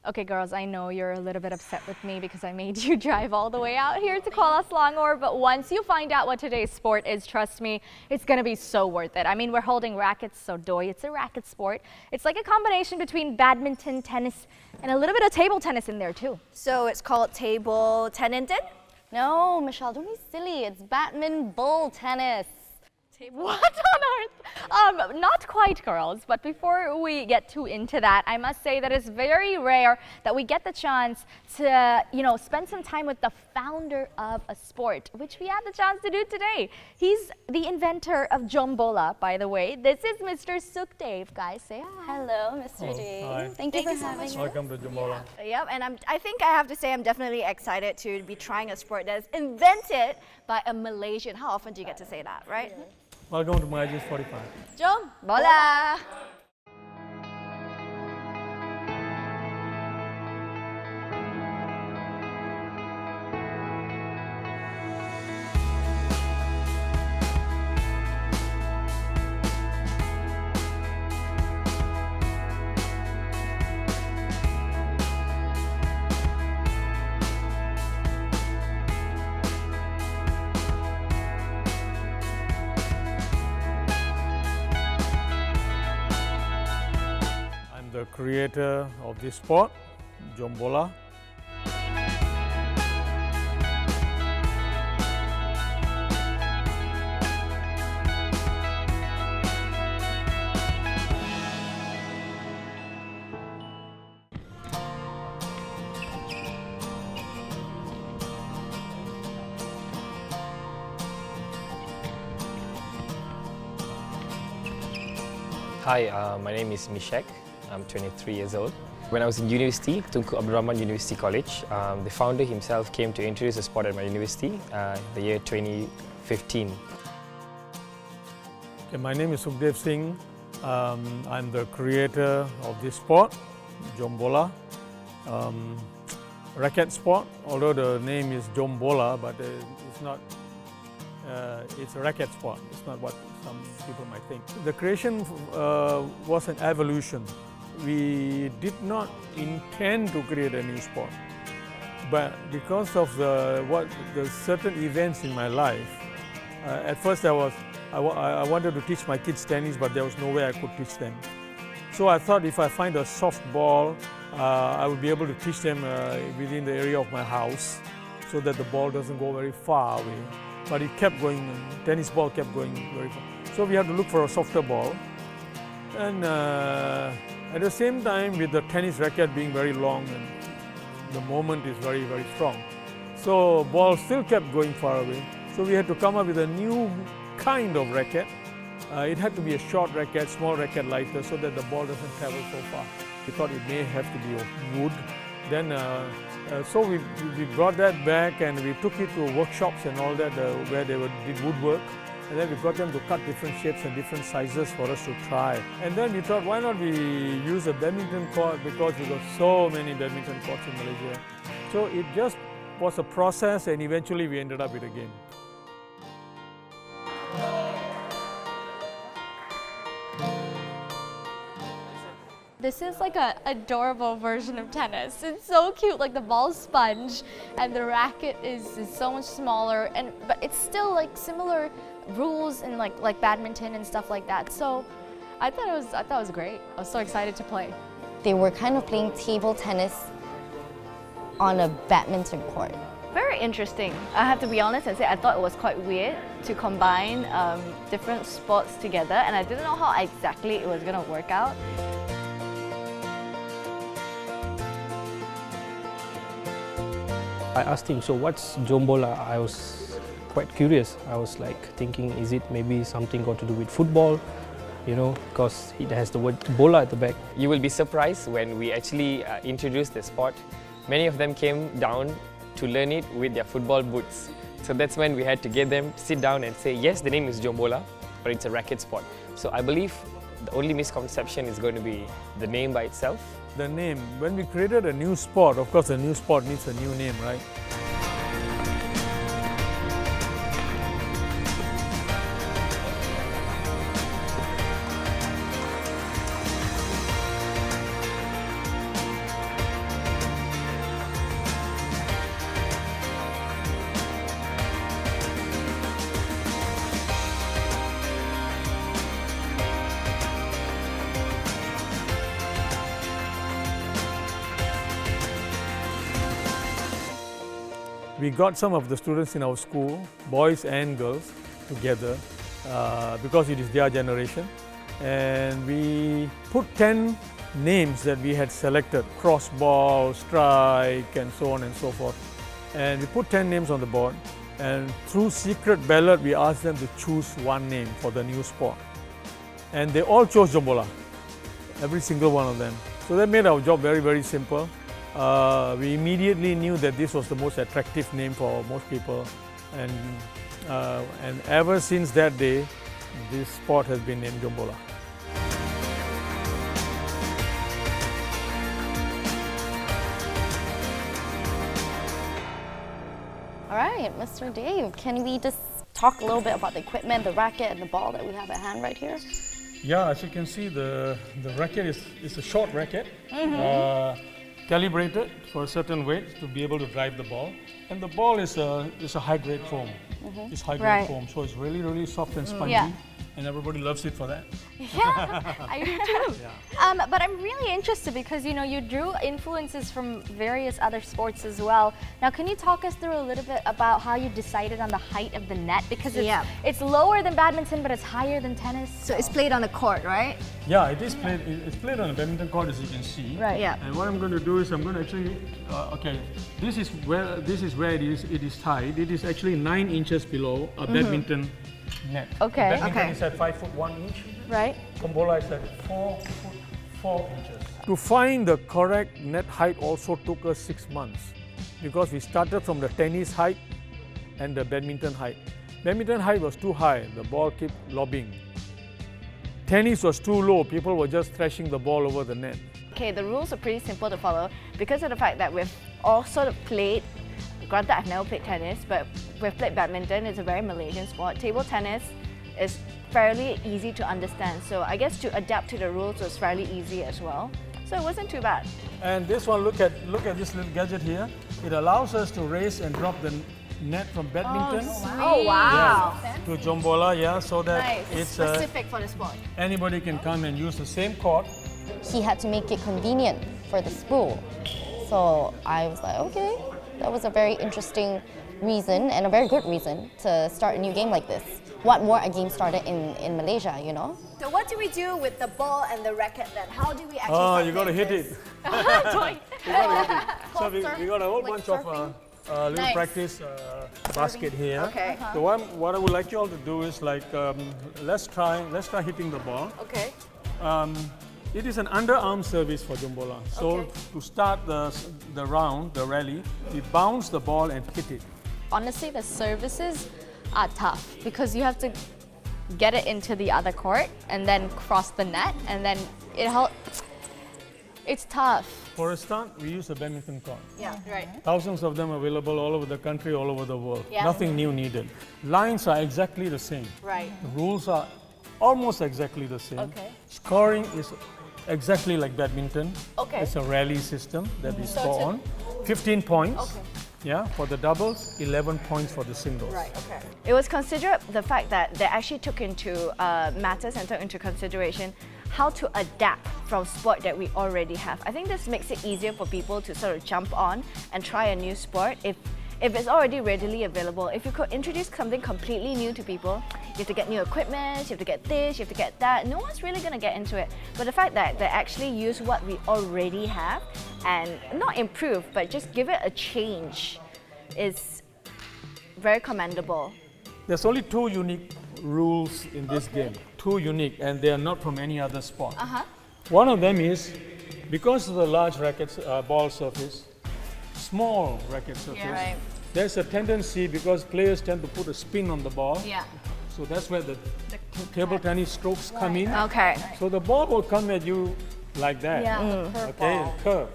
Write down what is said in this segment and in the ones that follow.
Okay, girls, I know you're a little bit upset with me because I made you drive all the way out here to Kuala Selangor, but once you find out what today's sport is, trust me, it's going to be so worth it. I mean, we're holding rackets, so doy, it's a racket sport. It's like a combination between badminton, tennis, and a little bit of table tennis in there too. So it's called table tennis? No, Michelle, don't be silly. It's badminton bull tennis. What on earth? Not quite, girls, but before we get too into that, I must say that it's very rare that we get the chance to, spend some time with the founder of a sport, which we had the chance to do today. He's the inventor of Jombola, by the way. This is Mr. Sukhdev. Guys, say hi. Hello, Mr. Dave. Hi. Thank you for having us. Welcome to Jombola. Yep, and I think I have to say I'm definitely excited to be trying a sport that is invented by a Malaysian. How often do you get to say that, right? Welcome to my SPORTIFY. Jombola! The creator of this sport, Jombola. Hi, my name is Mishek. I'm 23 years old. When I was in university, Tunku Abdul Rahman University College, the founder himself came to introduce the sport at my university the year 2015. Okay, my name is Sukhdev Singh. I'm the creator of this sport, Jombola. Racket sport, although the name is Jombola, but it's not. It's a racket sport. It's not what some people might think. The creation was an evolution. We did not intend to create a new sport, but because of the certain events in my life, at first I wanted to teach my kids tennis, but there was no way I could teach them. So I thought if I find a soft ball, I would be able to teach them within the area of my house, so that the ball doesn't go very far away. But it kept going, tennis ball kept going very far. So we had to look for a softer ball. And at the same time, with the tennis racket being very long and the moment is very, very strong. So ball still kept going far away. So we had to come up with a new kind of racket. It had to be a short racket, small racket, lighter, so that the ball doesn't travel so far. We thought it may have to be of wood. Then, so we brought that back and we took it to workshops and all that where they did woodwork. And then we got them to cut different shapes and different sizes for us to try. And then we thought, why not we use a badminton court, because we got so many badminton courts in Malaysia. So it just was a process, and eventually we ended up with a game. This is like an adorable version of tennis. It's so cute, like the ball's sponge and the racket is so much smaller, but it's still like similar rules and like badminton and stuff like that. So I thought it was great. I was so excited to play. They were kind of playing table tennis on a badminton court. Very interesting. I have to be honest and say I thought it was quite weird to combine different sports together, and I didn't know how exactly it was going to work out. I asked him, so what's Jombola? I was quite curious. I was like thinking, is it maybe something got to do with football? Because it has the word bola at the back. You will be surprised when we actually introduced the sport. Many of them came down to learn it with their football boots. So that's when we had to get them sit down and say, yes, the name is Jombola, but it's a racket sport. So I believe the only misconception is going to be the name by itself. The name, when we created a new sport, of course a new sport needs a new name, right? we got some of the students in our school, boys and girls, together because it is their generation. And we put 10 names that we had selected, crossball, strike, and so on and so forth. And we put 10 names on the board. And through secret ballot, we asked them to choose one name for the new sport. And they all chose Jombola, every single one of them. So that made our job very, very simple. We immediately knew that this was the most attractive name for most people. And ever since that day, this sport has been named Jombola. All right, Mr. Dave, can we just talk a little bit about the equipment, the racket, and the ball that we have at hand right here? Yeah, as you can see, the racket is a short racket, calibrated for a certain weight to be able to drive the ball. And the ball is a high-grade foam. It's high-grade foam, so it's really, really soft and spongy. Yeah. And everybody loves it for that. Yeah, I do too. Yeah. But I'm really interested because you drew influences from various other sports as well. Now, can you talk us through a little bit about how you decided on the height of the net? Because it's lower than badminton, but it's higher than tennis. So it's played on the court, right? Yeah, it is played. It's played on a badminton court, as you can see. Right. Yeah. And what I'm going to do is I'm going to actually, this is where it is. It is tied. It is actually 9 inches below a badminton net. Okay. Badminton is at 5 foot 1 inch. Right. Jombola is at 4 foot 4 inches. To find the correct net height also took us 6 months because we started from the tennis height and the badminton height. Badminton height was too high, the ball kept lobbing. Tennis was too low, people were just thrashing the ball over the net. Okay, the rules are pretty simple to follow because of the fact that we've all sort of played. Granted, I've never played tennis, but we've played badminton. It's a very Malaysian sport. Table tennis is fairly easy to understand. So I guess to adapt to the rules was fairly easy as well. So it wasn't too bad. And this one, look at this little gadget here. It allows us to raise and drop the net from badminton Oh wow! to Jombola, so that it's Specific for the sport. anybody can come and use the same court. He had to make it convenient for the school. So I was like, okay, that was a very interesting reason and a very good reason to start a new game like this. What more a game started in Malaysia, So what do we do with the ball and the racket then? How do we actually Oh, start you got to playing hit this? it. So we got a whole bunch of little Nice. practice basket here. Okay. So what I would like you all to do is let's try hitting the ball. Okay. It is an underarm service for Jombola. So to start the round, the rally, we bounce the ball and hit it. Honestly, the services are tough because you have to get it into the other court and then cross the net, and then it's tough. For a start, we use a badminton court. Yeah. Right. Thousands of them available all over the country, all over the world. Yeah. Nothing new needed. Lines are exactly the same. Right. The rules are almost exactly the same. Okay. Scoring is exactly like badminton. Okay. It's a rally system that we score on. 15 points. Okay. Yeah, for the doubles, 11 points for the singles. Right, okay. It was considered the fact that they actually took into matters and took into consideration how to adapt from sport that we already have. I think this makes it easier for people to sort of jump on and try a new sport if it's already readily available. If you could introduce something completely new to people, you have to get new equipment, you have to get this, you have to get that. No one's really going to get into it. But the fact that they actually use what we already have and not improve, but just give it a change is very commendable. There's only 2 unique rules in this game. 2 unique, and they are not from any other sport. One of them is, because of the large racket ball surface, small racket surface, there's a tendency, because players tend to put a spin on the ball, so that's where the table tennis strokes come in. Okay. So the ball will come at you like that, okay, and curve.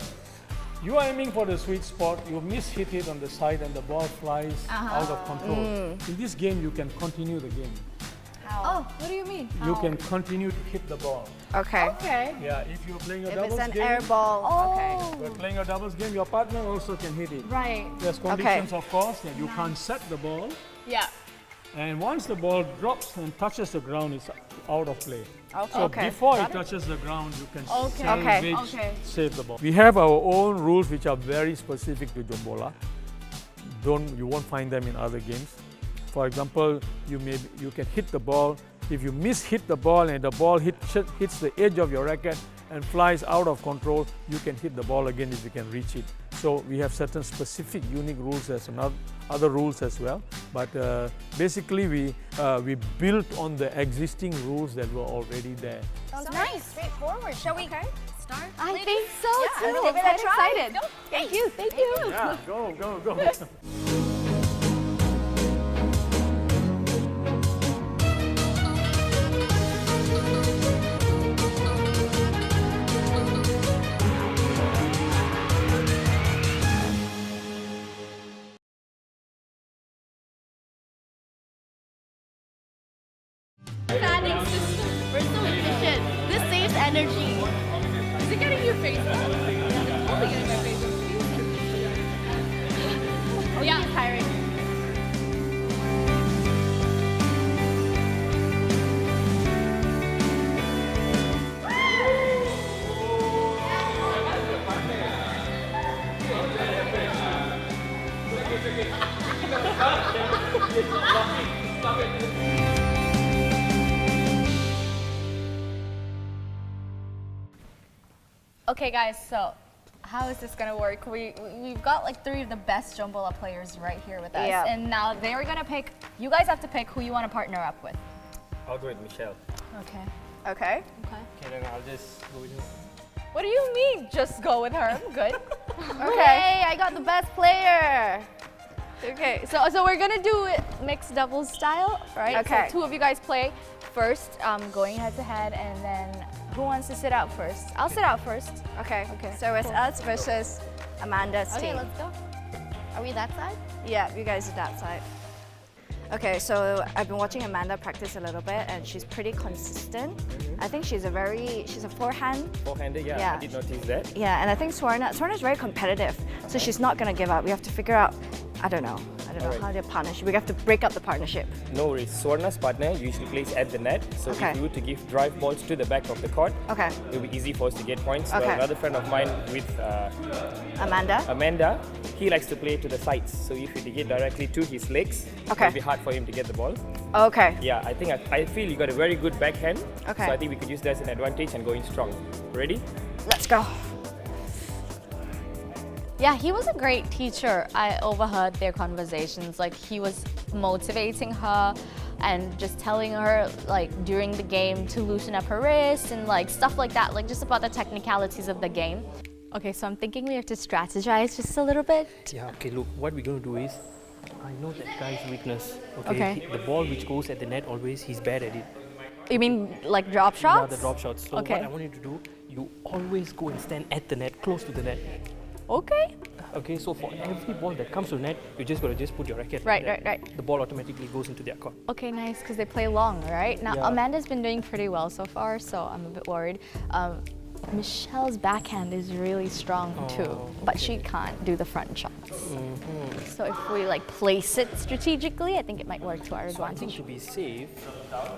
You are aiming for the sweet spot, you hit it on the side and the ball flies out of control. In this game, you can continue the game. Oh, what do you mean? You can continue to hit the ball. Okay. Okay. Yeah, if you're playing a If doubles it's an game, air ball, okay. you're playing a doubles game, your partner also can hit it. Right. There's conditions, of course, that you can't set the ball. Yeah. And once the ball drops and touches the ground, it's out of play. So Okay. before it touches the ground, you can save the ball. We have our own rules which are very specific to Jombola. you won't find them in other games. For example, you can hit the ball. If you hit the ball and the ball hits the edge of your racket and flies out of control, you can hit the ball again if you can reach it. So we have certain specific unique rules as other rules as well. But basically we built on the existing rules that were already there. Sounds nice. Straightforward. Shall we start? I think so too. I'm really quite excited. excited. Thank you. Thank you. Yeah, go. Fanning system. We're so efficient. This saves energy. Is it getting your face? It's totally getting my face. Yeah, tiring. Okay, guys. So, how is this gonna work? We've got like 3 of the best Jombola players right here with us, Yeah. and now they're gonna pick. You guys have to pick who you want to partner up with. I'll go with Michelle. Okay. Okay. Okay, then I'll just go with you. What do you mean? Just go with her. I'm good. Okay, I got the best player. Okay, so we're gonna do it mixed doubles style, right? Okay. So 2 of you guys play first, going head to head, and then who wants to sit out first? I'll sit out first. Okay. Okay, So it's cool. us versus Amanda's Okay, team. let's go. Are we that side? Yeah, you guys are that side. Okay, so I've been watching Amanda practice a little bit, and she's pretty consistent. I think she's a forehand. Forehander, yeah, Yeah. I did notice that. Yeah, and I think Swarna's very competitive, so she's not gonna give up. We have to figure out, I don't know Alright. how their partnership. We have to break up the partnership. No worries. Swarna's partner usually plays at the net, so Okay. if you were to give drive balls to the back of the court, Okay, it'll be easy for us to get points. Okay. But another friend of mine with Amanda. Amanda, he likes to play to the sides. So if you get directly to his legs, Okay. it'll be hard for him to get the ball. Okay. Yeah, I feel you got a very good backhand. Okay. So I think we could use that as an advantage and going strong. Ready? Let's go. Yeah, he was a great teacher. I overheard their conversations. Like, he was motivating her and just telling her, like, during the game to loosen up her wrist and, like, stuff like that. Like, just about the technicalities of the game. Okay, so I'm thinking we have to strategize just a little bit. Yeah, okay, look, what we're going to do is, I know that guy's weakness. Okay. The ball which goes at the net always, he's bad at it. You mean, like, drop Yeah, shots? the drop shots. So Okay. what I want you to do, you always go and stand at the net, close to the net. Okay. Okay, so for every ball that comes to the net, you just gotta put your racket. Right, there. right. The ball automatically goes into their court. Okay, nice, because they play long, right? Now, Yeah. Amanda's been doing pretty well so far, so I'm a bit worried. Michelle's backhand is really strong too, but she can't do the front shots. So if we like place it strategically, I think it might work to our So I think advantage. to be safe,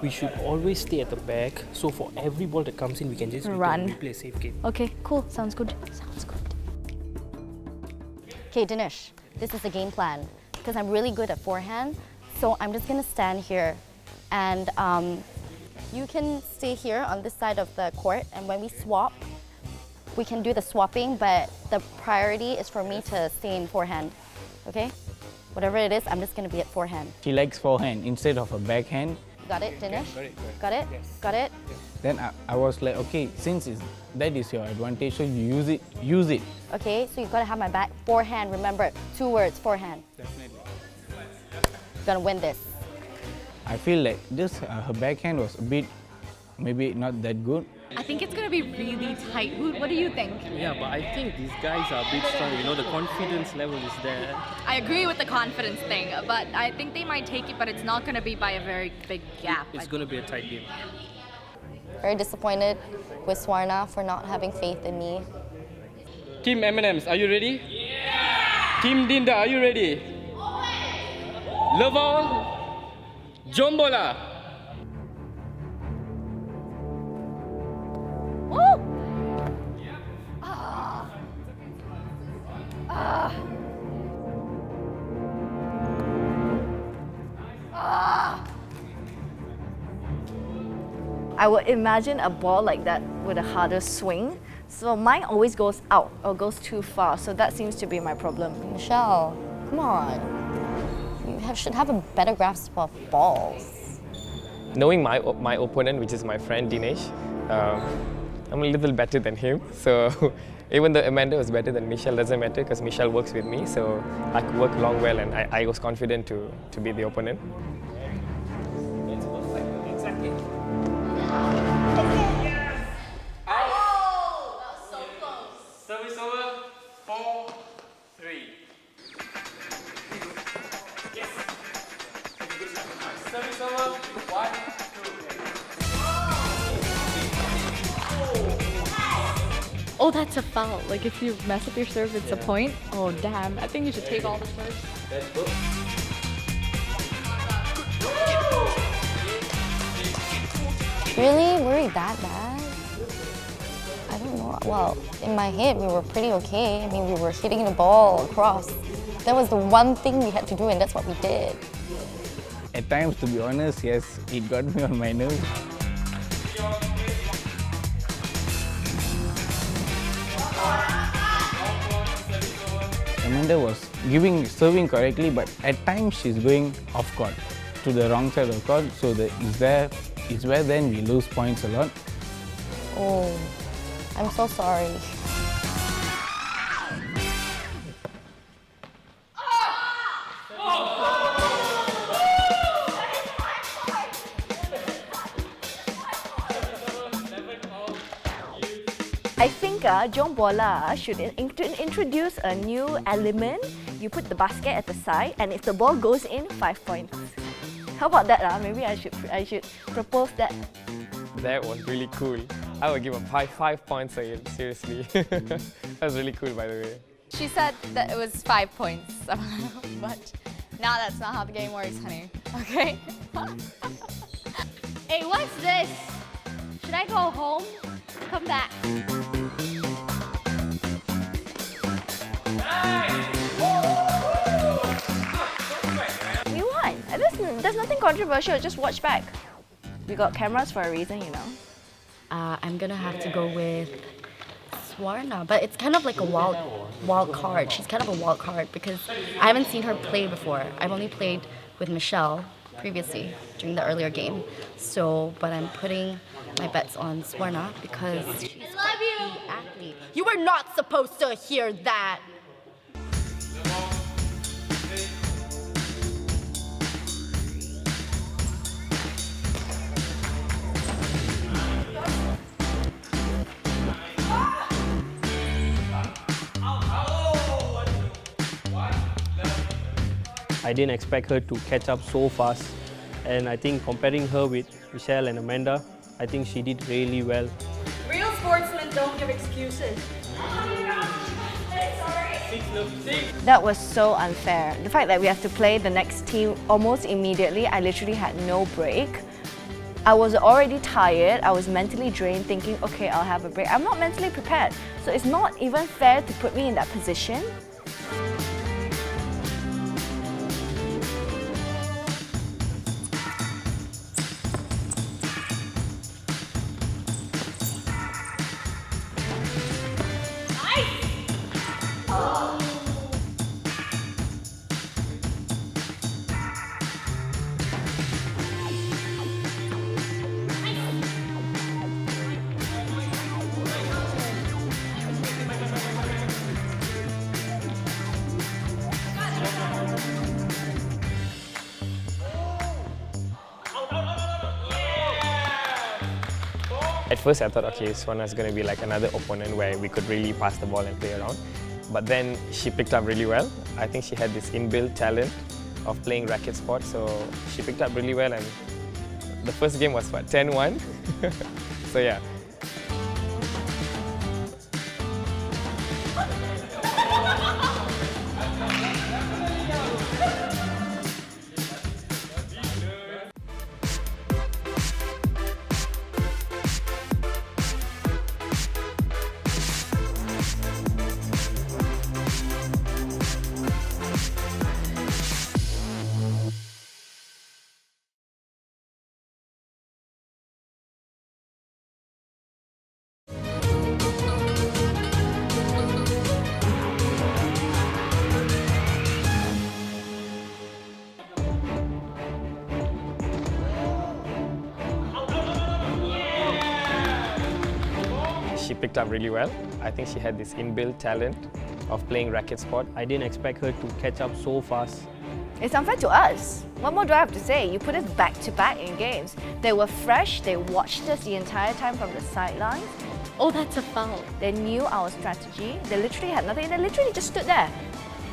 we should always stay at the back. So for every ball that comes in, we can just Run. We play a safe game. Okay, cool. Sounds good. Sounds good. Okay, Dinesh, this is the game plan. Because I'm really good at forehand, so I'm just gonna stand here and you can stay here on this side of the court, and when we swap, we can do the swapping, but the priority is for me to stay in forehand, okay? Whatever it is, I'm just gonna be at forehand. She likes forehand instead of a backhand. Got it, Dinesh? Got it, Got it? Got it? Then I was like, okay, since that is your advantage, so you use it. Okay, so you gotta have my back. Forehand, remember, 2 words, forehand. Definitely. Gonna win this. I feel like this her backhand was a bit, maybe not that good. I think it's gonna be really tight. What do you think? Yeah, but I think these guys are a bit strong. You know, the confidence level is there. I agree with the confidence thing, but I think they might take it, but it's not gonna be by a very big gap. It's going to be a tight game. Very disappointed with Swarna for not having faith in me. Team M&M's, are you ready? Yeah! Team Dinda, are you ready? Level Jombola. I would imagine a ball like that with a harder swing. So mine always goes out or goes too far. So that seems to be my problem. Michelle, come on. Should have a better grasp of balls. Knowing my opponent, which is my friend Dinesh, I'm a little better than him. So even though Amanda was better than Michelle, doesn't matter because Michelle works with me. So I could work along well, and I was confident to be the opponent. Exactly. Service over. 4-3. Yes. Service over. 1-2. Oh, that's a foul. Like if you mess up your serve, it's a point. Oh, damn. I think you should take all the serves. That's good. Really? Were we that bad? I don't know. Well, in my head, we were pretty okay. I mean, we were hitting the ball across. That was the one thing we had to do, and that's what we did. At times, to be honest, yes, it got me on my nerves. Amanda was serving correctly, but at times she's going off court to the wrong side of the court. So it's where then we lose points a lot. Oh, I'm so sorry. I think Jombola should introduce a new element. You put the basket at the side, and if the ball goes in, 5 points. How about that? Maybe I should propose that. That was really cool. I would give him 5 points again, seriously. That was really cool, by the way. She said that it was 5 points somehow, but now that's not how the game works, honey. Okay? Hey, what's this? Should I go home? Come back. We won. There's nothing controversial. Just watch back. We got cameras for a reason, you know. I'm gonna have to go with Swarna, but it's kind of like a wild card. She's kind of a wild card because I haven't seen her play before. I've only played with Michelle previously during the earlier game. So, but I'm putting my bets on Swarna because she's quite the athlete. You were not supposed to hear that. I didn't expect her to catch up so fast, and I think comparing her with Michelle and Amanda, I think she did really well. Real sportsmen don't give excuses. That was so unfair. The fact that we have to play the next team almost immediately, I literally had no break. I was already tired, I was mentally drained thinking, okay, I'll have a break. I'm not mentally prepared, so it's not even fair to put me in that position. At first I thought, okay, Swarna's going to be like another opponent where we could really pass the ball and play around. But then she picked up really well. I think she had this inbuilt talent of playing racket sport, so she picked up really well, and the first game was what, 10-1? So yeah. she picked up really well. I think she had this inbuilt talent of playing racket sport. I didn't expect her to catch up so fast. It's unfair to us. What more do I have to say? You put us back to back in games. They were fresh, they watched us the entire time from the sidelines. Oh, that's a foul. They knew our strategy. They literally had nothing. They literally just stood there.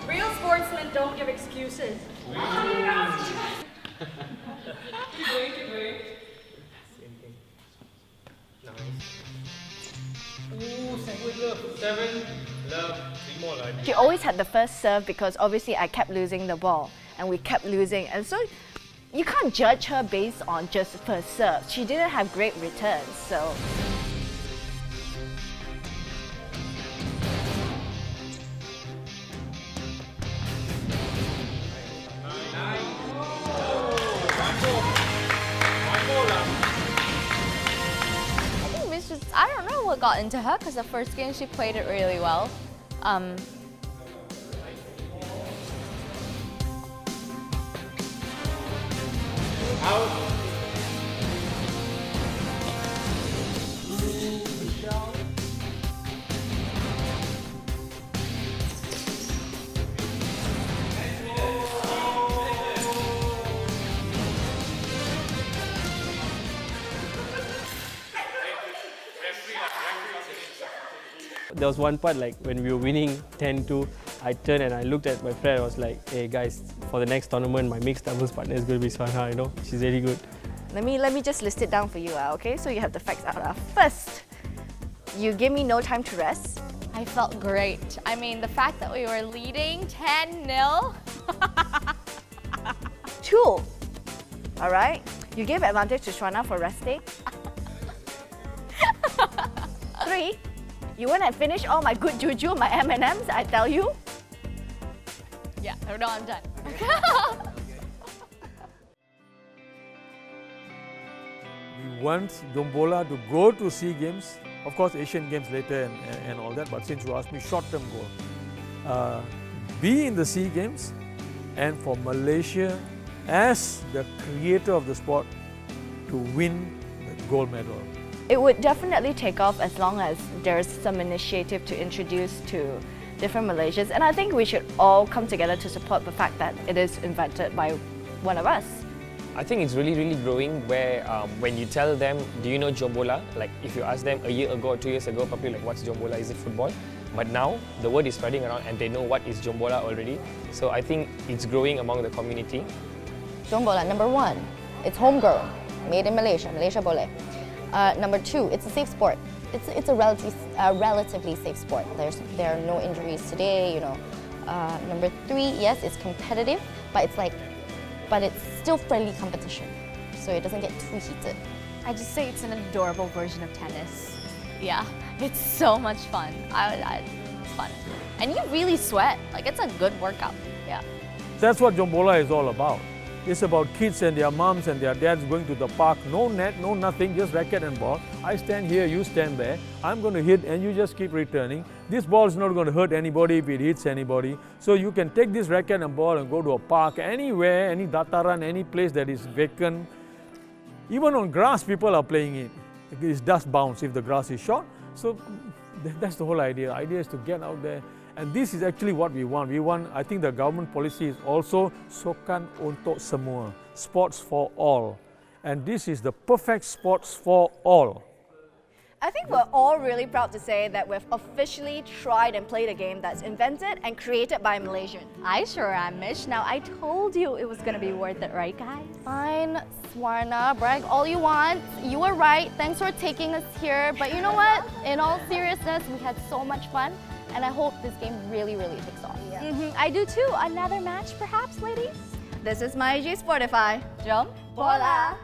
Real sportsmen don't give excuses. She always had the first serve because obviously I kept losing the ball and we kept losing. And so you can't judge her based on just first serve. She didn't have great returns, so. I don't know what got into her because the first game she played it really well. There was one part like when we were winning 10-2, I turned and I looked at my friend. I was like, "Hey guys, for the next tournament, my mixed doubles partner is going to be Swana. You know, she's really good." Let me just list it down for you, okay? So you have the facts out. First, you give me no time to rest. I felt great. I mean, the fact that we were leading 10-0. 2, all right? You gave advantage to Shwana for resting. 3, you went and finished all my good juju, my M&Ms, I tell you. Yeah, no, I'm done. We want Jombola to go to SEA Games, of course Asian Games later and all that, but since you asked me, short-term goal. Be in the SEA Games, and for Malaysia, as the creator of the sport, to win the gold medal. It would definitely take off as long as there's some initiative to introduce to different Malaysians. And I think we should all come together to support the fact that it is invented by one of us. I think it's really, really growing where when you tell them, do you know Jombola? Like if you ask them a year ago or 2 years ago, probably like, what's Jombola? Is it football? But now the word is spreading around and they know what is Jombola already. So I think it's growing among the community. Jombola, number 1, it's homegrown, made in Malaysia, Malaysia boleh. Number 2, it's a safe sport. It's a relatively safe sport. There are no injuries today, you know. Number 3, yes, it's competitive, but it's still friendly competition, so it doesn't get too heated. I just say it's an adorable version of tennis. Yeah, it's so much fun. It's fun. And you really sweat. Like, it's a good workout. Yeah. That's what Jombola is all about. It's about kids and their moms and their dads going to the park, no net, no nothing, just racket and ball. I stand here, you stand there. I'm going to hit and you just keep returning. This ball is not going to hurt anybody if it hits anybody. So you can take this racket and ball and go to a park, anywhere, any dataran, any place that is vacant. Even on grass, people are playing it. It's dust bounce if the grass is short. So that's the whole idea. The idea is to get out there. And this is actually what we want. I think the government policy is also Sokan untuk semua, sports for all. And this is the perfect sports for all. I think we're all really proud to say that we've officially tried and played a game that's invented and created by a Malaysian. I sure am, Mish. Now, I told you it was going to be worth it, right, guys? Fine, Swarna, brag all you want. You were right. Thanks for taking us here. But you know what? In all seriousness, we had so much fun. And I hope this game really, really takes off. I do too. Another match, perhaps, ladies? This is my IG Sportify Jombola.